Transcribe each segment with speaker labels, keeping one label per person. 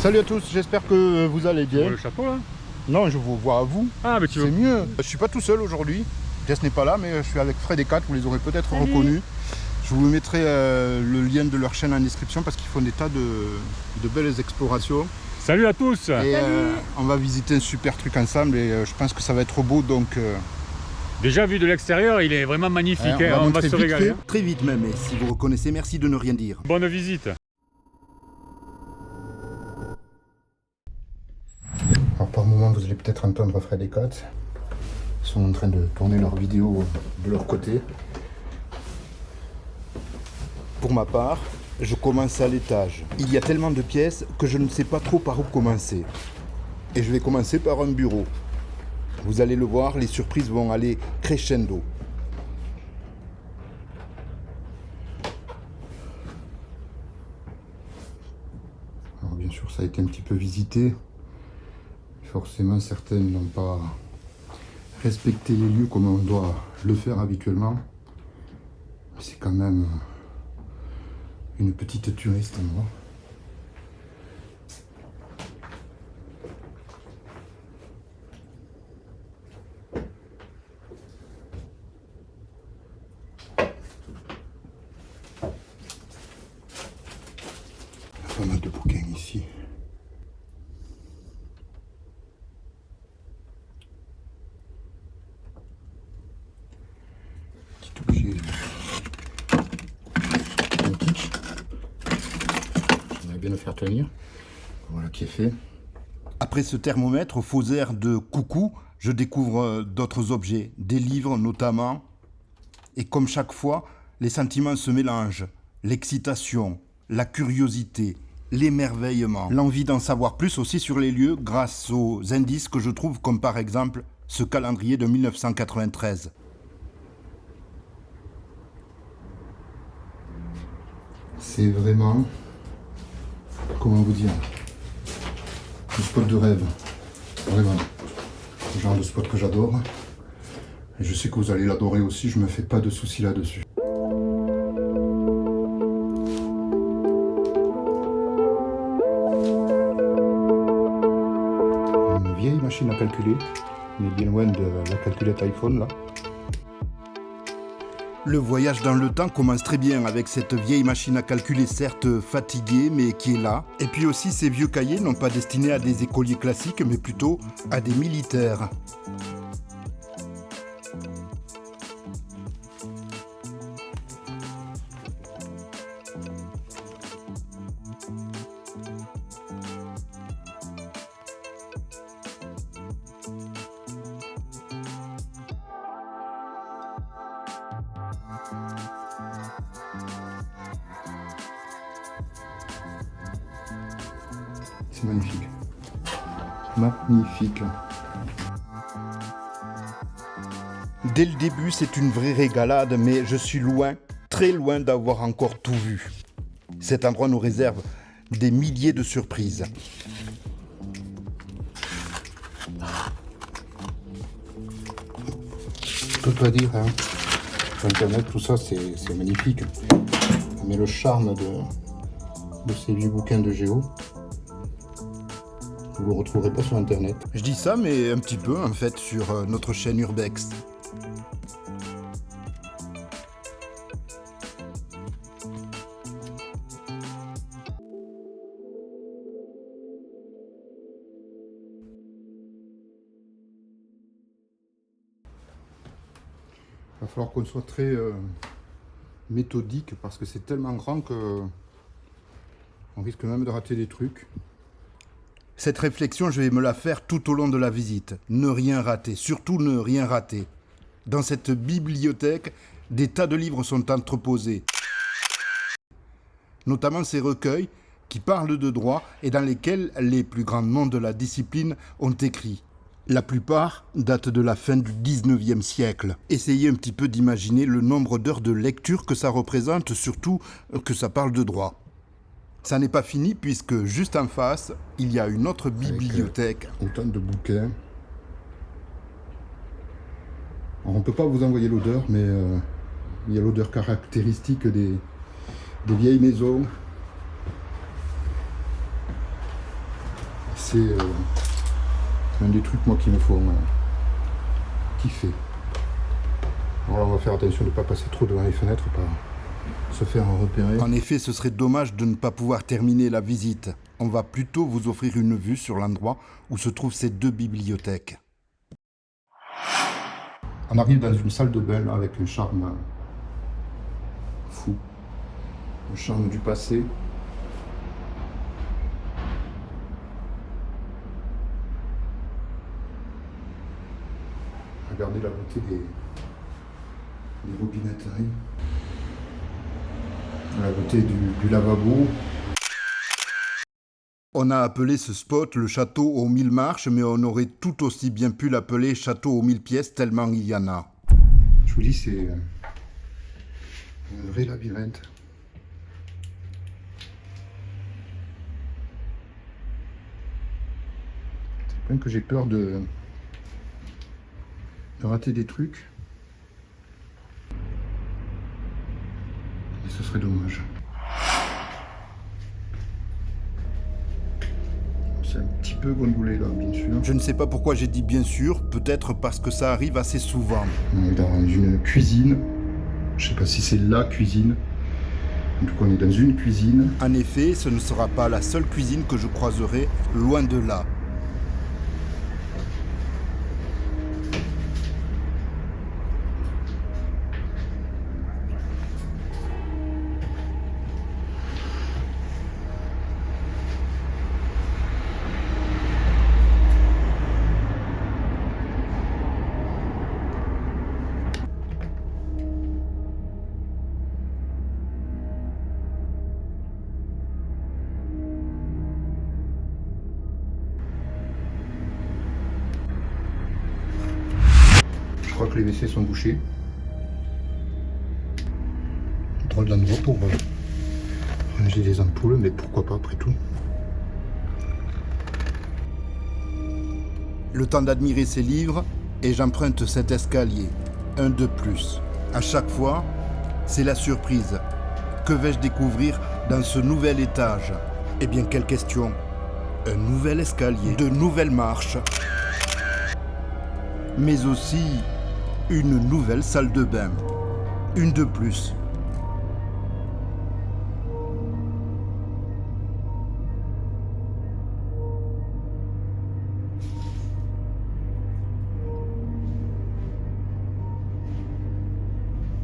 Speaker 1: Salut à tous, j'espère que vous allez bien.
Speaker 2: Le chapeau là?
Speaker 1: Non, je vous vois à vous.
Speaker 2: Ah, mais tu veux.
Speaker 1: C'est mieux. Je suis pas tout seul aujourd'hui. Jess n'est pas là, mais je suis avec Fred et Kat, vous les aurez peut-être reconnus. Je vous mettrai le lien de leur chaîne en description parce qu'ils font des tas de belles explorations.
Speaker 2: Salut à tous.
Speaker 1: Et on va visiter un super truc ensemble et je pense que ça va être beau donc...
Speaker 2: Déjà vu de l'extérieur, il est vraiment magnifique, on va se régaler.
Speaker 1: Très vite même, et si vous reconnaissez, merci de ne rien dire.
Speaker 2: Bonne visite.
Speaker 1: Alors par moment, vous allez peut-être entendre Fred et Kat. Ils sont en train de tourner leur vidéo de leur côté. Pour ma part, je commence à l'étage. Il y a tellement de pièces que je ne sais pas trop par où commencer. Et je vais commencer par un bureau. Vous allez le voir, les surprises vont aller crescendo. Alors bien sûr, ça a été un petit peu visité. Forcément, certaines n'ont pas respecté les lieux comme on doit le faire habituellement. C'est quand même une petite touriste, moi. Il y a pas mal de bouquins ici. Petit objet. J'aimerais bien le faire tenir. Voilà qui est fait. Après ce thermomètre faux air de coucou, je découvre d'autres objets, des livres notamment. Et comme chaque fois, les sentiments se mélangent. L'excitation, la curiosité, l'émerveillement, l'envie d'en savoir plus aussi sur les lieux grâce aux indices que je trouve, comme par exemple ce calendrier de 1993. C'est vraiment, comment vous dire, le spot de rêve. Vraiment, le genre de spot que j'adore. Et je sais que vous allez l'adorer aussi, je me fais pas de soucis là-dessus. Une vieille machine à calculer. On est bien loin de la calculette iPhone là. Le voyage dans le temps commence très bien avec cette vieille machine à calculer, certes fatiguée, mais qui est là. Et puis aussi ces vieux cahiers, non pas destinés à des écoliers classiques, mais plutôt à des militaires. C'est magnifique. Magnifique. Dès le début, c'est une vraie régalade, mais je suis loin, très loin d'avoir encore tout vu. Cet endroit nous réserve des milliers de surprises. Je peux pas dire, hein. Sur Internet, tout ça, c'est magnifique. Mais le charme de ces vieux bouquins de géo, vous le retrouverez pas sur Internet. Je dis ça, mais un petit peu, en fait, sur notre chaîne Urbex. Il va falloir qu'on soit très méthodique parce que c'est tellement grand que on risque même de rater des trucs. Cette réflexion, je vais me la faire tout au long de la visite. Ne rien rater, surtout ne rien rater. Dans cette bibliothèque, des tas de livres sont entreposés. Notamment ces recueils qui parlent de droit et dans lesquels les plus grands noms de la discipline ont écrit. La plupart datent de la fin du 19e siècle. Essayez un petit peu d'imaginer le nombre d'heures de lecture que ça représente, surtout que ça parle de droit. Ça n'est pas fini puisque juste en face, il y a une autre bibliothèque. Autant de bouquins. Alors, on ne peut pas vous envoyer l'odeur, mais il y a l'odeur caractéristique des vieilles maisons. c'est un des trucs moi qui me font kiffer. Alors là, on va faire attention de ne pas passer trop devant les fenêtres, pas se faire repérer. En effet, ce serait dommage de ne pas pouvoir terminer la visite. On va plutôt vous offrir une vue sur l'endroit où se trouvent ces deux bibliothèques. On arrive dans une salle de bain là, avec un charme fou, un charme du passé. Regardez la beauté des robinetteries, la beauté du lavabo. On a appelé ce spot le château aux 1000 marches, mais on aurait tout aussi bien pu l'appeler château aux 1000 pièces, tellement il y en a. Je vous dis, c'est un vrai labyrinthe. C'est bien que j'ai peur de rater des trucs. Et ce serait dommage. C'est un petit peu gondolé là, bien sûr. Je ne sais pas pourquoi j'ai dit bien sûr, peut-être parce que ça arrive assez souvent. On est dans une cuisine. Je ne sais pas si c'est la cuisine. En tout cas, on est dans une cuisine. En effet, ce ne sera pas la seule cuisine que je croiserai, loin de là. Je crois que les WC sont bouchés. Drôle d'endroit pour ranger des ampoules, mais pourquoi pas après tout. Le temps d'admirer ces livres et j'emprunte cet escalier. Un de plus. À chaque fois, c'est la surprise. Que vais-je découvrir dans ce nouvel étage? Eh bien, quelle question? Un nouvel escalier, de nouvelles marches, mais aussi une nouvelle salle de bain. Une de plus.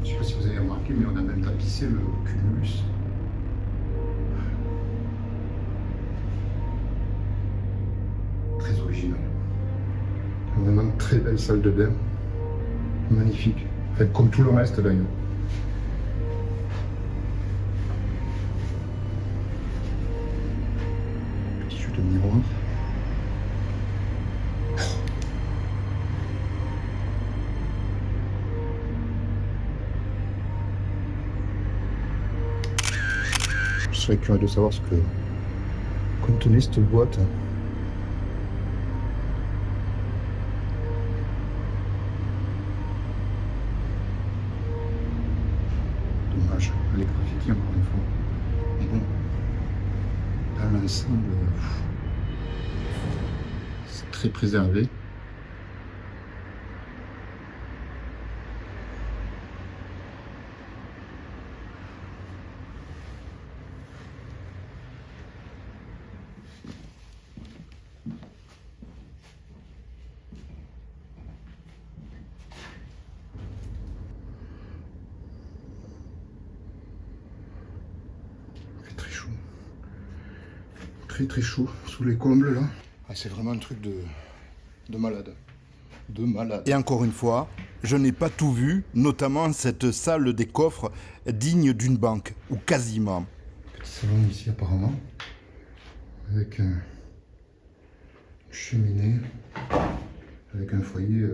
Speaker 1: Je ne sais pas si vous avez remarqué, mais on a même tapissé le cumulus. Très original. Vraiment une très belle salle de bain. Magnifique. Enfin, comme tout le reste d'ailleurs. Petit jeu de miroir. Je serais curieux de savoir ce que contenait cette boîte. Dommage, elle est graphiquée encore une fois. Mais bon, dans l'ensemble, c'est très préservé. Très chaud. Très chaud sous les combles là. Ah, c'est vraiment un truc de malade. De malade. Et encore une fois, je n'ai pas tout vu, notamment cette salle des coffres digne d'une banque, ou quasiment. Petit salon ici apparemment, avec une cheminée, avec un foyer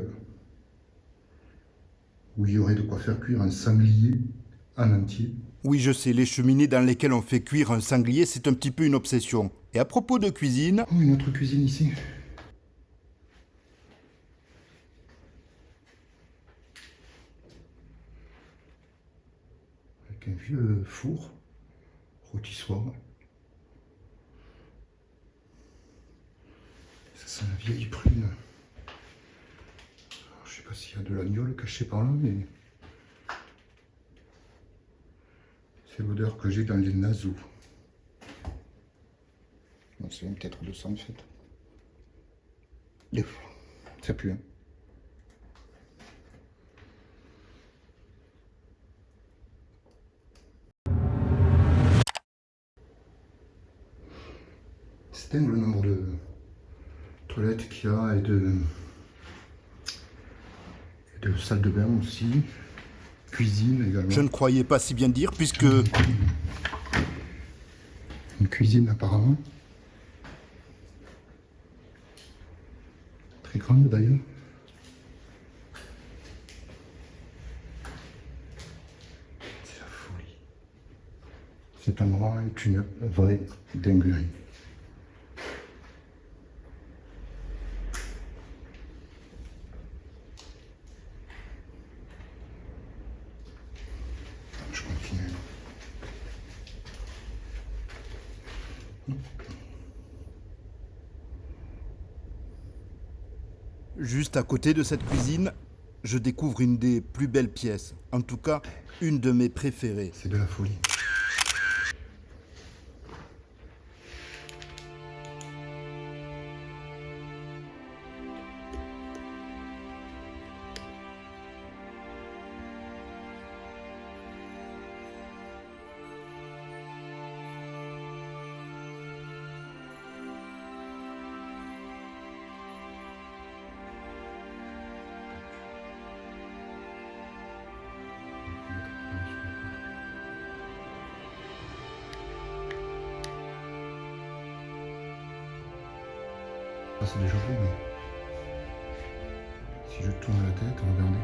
Speaker 1: où il y aurait de quoi faire cuire un sanglier en entier. Oui, je sais, les cheminées dans lesquelles on fait cuire un sanglier, c'est un petit peu une obsession. Et à propos de cuisine... Oh, une autre cuisine ici. Avec un vieux four, rôtissoir. sent la vieille prune. Je sais pas s'il y a de l'agnole caché par là, mais c'est l'odeur que j'ai dans les naseaux. Bon, c'est peut-être de ça en fait. Ça pue, hein. C'est dingue le nombre de toilettes qu'il y a et de salles de bain aussi. Cuisine également. Je ne croyais pas si bien dire puisque... Une cuisine apparemment. Très grande d'ailleurs. C'est la folie. Cet endroit est une vraie dinguerie. Je continue. Juste à côté de cette cuisine, je découvre une des plus belles pièces. En tout cas, une de mes préférées. C'est de la folie. Ça c'est déjà beau, mais si je tourne la tête, regardez.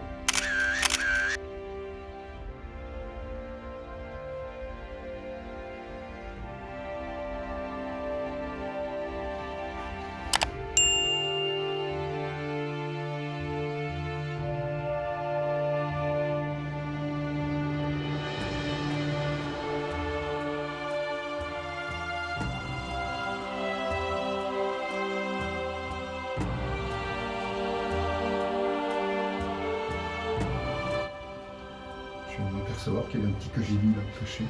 Speaker 1: Je viens de m'apercevoir qu'il y avait un petit KGB là caché.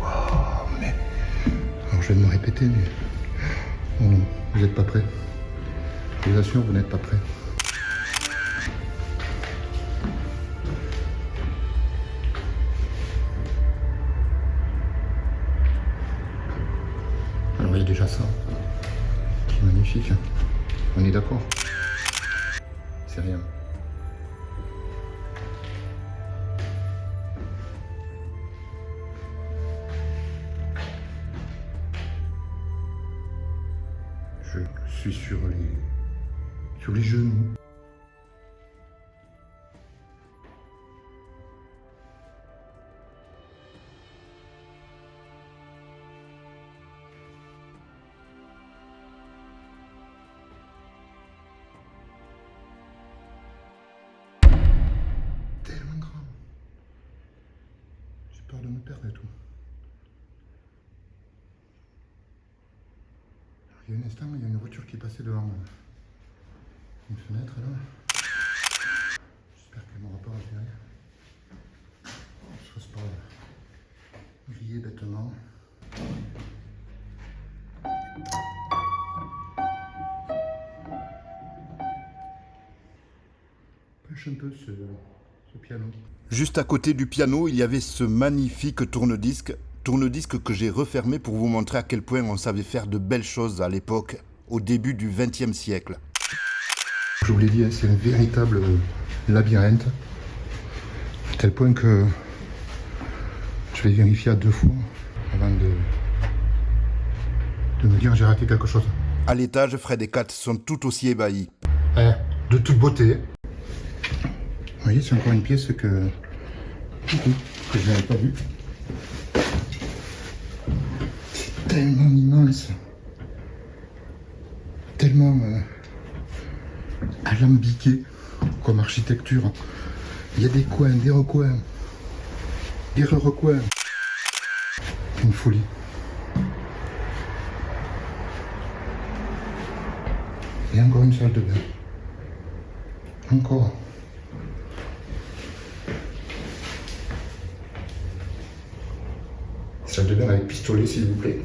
Speaker 1: Waouh, mais... Alors je vais me répéter, mais... Oh non, vous n'êtes pas prêts. Je vous assure, vous n'êtes pas prêts. Alors il y a déjà ça, qui est magnifique, on est d'accord? C'est rien. Je suis sur les genoux. Tellement grand. J'ai peur de me perdre et tout. Alors, il y a un instant, il y a une voiture qui est passée devant une fenêtre là. J'espère qu'elle m'aura pas repéré. Je ne pas griller bêtement. Pêche un peu ce piano. Juste à côté du piano, il y avait ce magnifique tourne-disque que j'ai refermé pour vous montrer à quel point on savait faire de belles choses à l'époque, au début du XXe siècle. Je vous l'ai dit, c'est un véritable labyrinthe, à tel point que je vais vérifier à 2 fois avant de me dire j'ai raté quelque chose. À l'étage, Fred et Kat sont tout aussi ébahis. De toute beauté. Vous voyez, c'est encore une pièce que je n'avais pas vue. C'est tellement immense. tellement alambiqué comme architecture. Il y a des coins, des recoins, des recoins. C'est une folie. Et encore une salle de bain. Encore. Salle de bain avec pistolet, s'il vous plaît.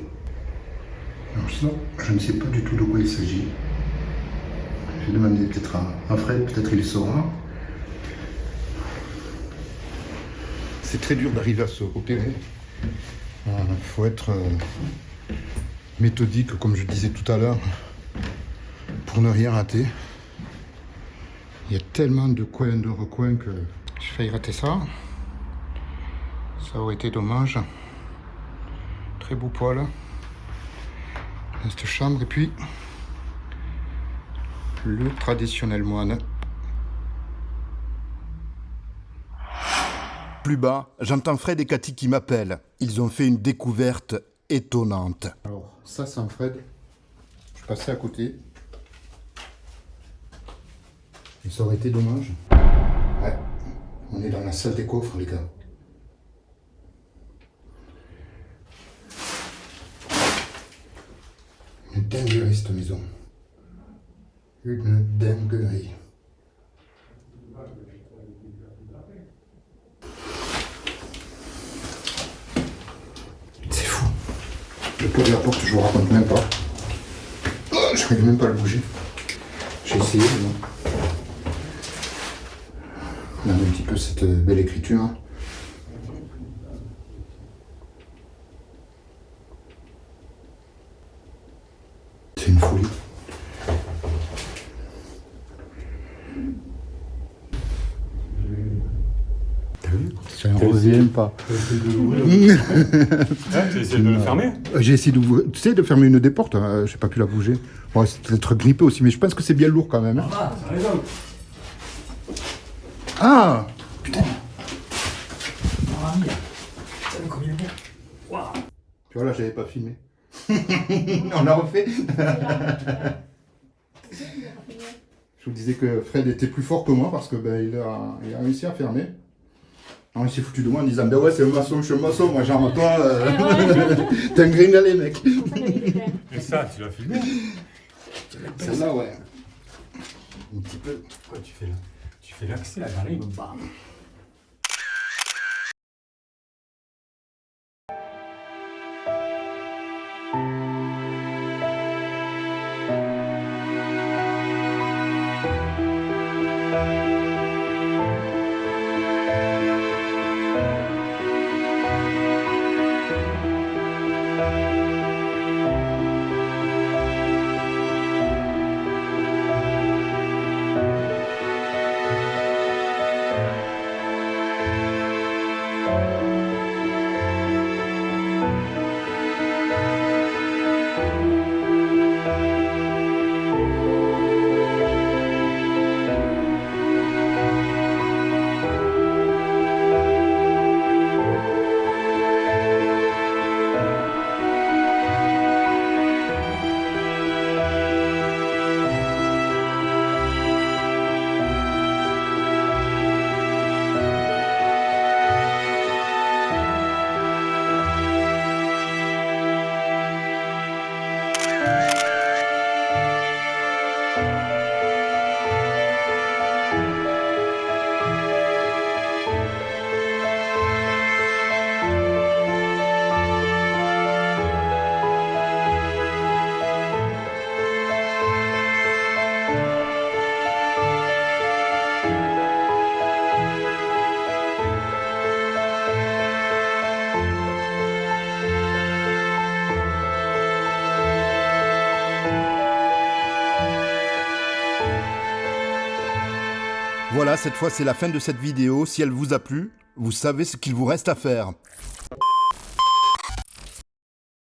Speaker 1: Alors sinon, je ne sais pas du tout de quoi il s'agit. Je vais demander peut-être à Fred, peut-être il saura. C'est très dur d'arriver à se repérer. Il faut être méthodique, comme je disais tout à l'heure, pour ne rien rater. Il y a tellement de coins, de recoins que j'ai failli rater ça. Ça aurait été dommage. Très beau poil. Dans cette chambre. Et puis, le traditionnel moine. Plus bas, j'entends Fred et Cathy qui m'appellent. Ils ont fait une découverte étonnante. Alors, ça c'est un Fred. Je suis passé à côté. Et ça aurait été dommage. Ouais, on est dans la salle des coffres, les gars. Une dinguerie, cette maison. Une dinguerie. C'est fou. Le poids de la porte, je vous raconte même pas. Oh, je n'arrive même pas à le bouger. J'ai essayé, mais non. Regardez un petit peu cette belle écriture. C'est une folie. T'as vu? Ça ne revient pas.
Speaker 2: Tu essaies de le fermer?
Speaker 1: J'ai essayé d'ouvrir, tu sais, de fermer une des portes. Hein. J'ai pas pu la bouger. Bon, c'est peut-être grippé aussi, mais je pense que c'est bien lourd quand même. Hein.
Speaker 2: Ah, ça résonne.
Speaker 1: Ah, putain.
Speaker 2: Ah, merde. Ça me combien de temps? Waouh.
Speaker 1: Tu vois, là, j'avais pas filmé. On a refait. Je vous disais que Fred était plus fort que moi parce que ben, il a réussi à fermer. Alors, il s'est foutu de moi en disant ben ouais, c'est un maçon, je suis un maçon. Moi, genre, toi, t'es un gringalet, mec.
Speaker 2: Et ça, tu l'as filmé?
Speaker 1: Celle-là, ouais. Un petit peu.
Speaker 2: Quoi, tu fais là? Tu fais l'accès à l'arrivée, bam.
Speaker 1: Voilà, cette fois c'est la fin de cette vidéo. Si elle vous a plu, vous savez ce qu'il vous reste à faire.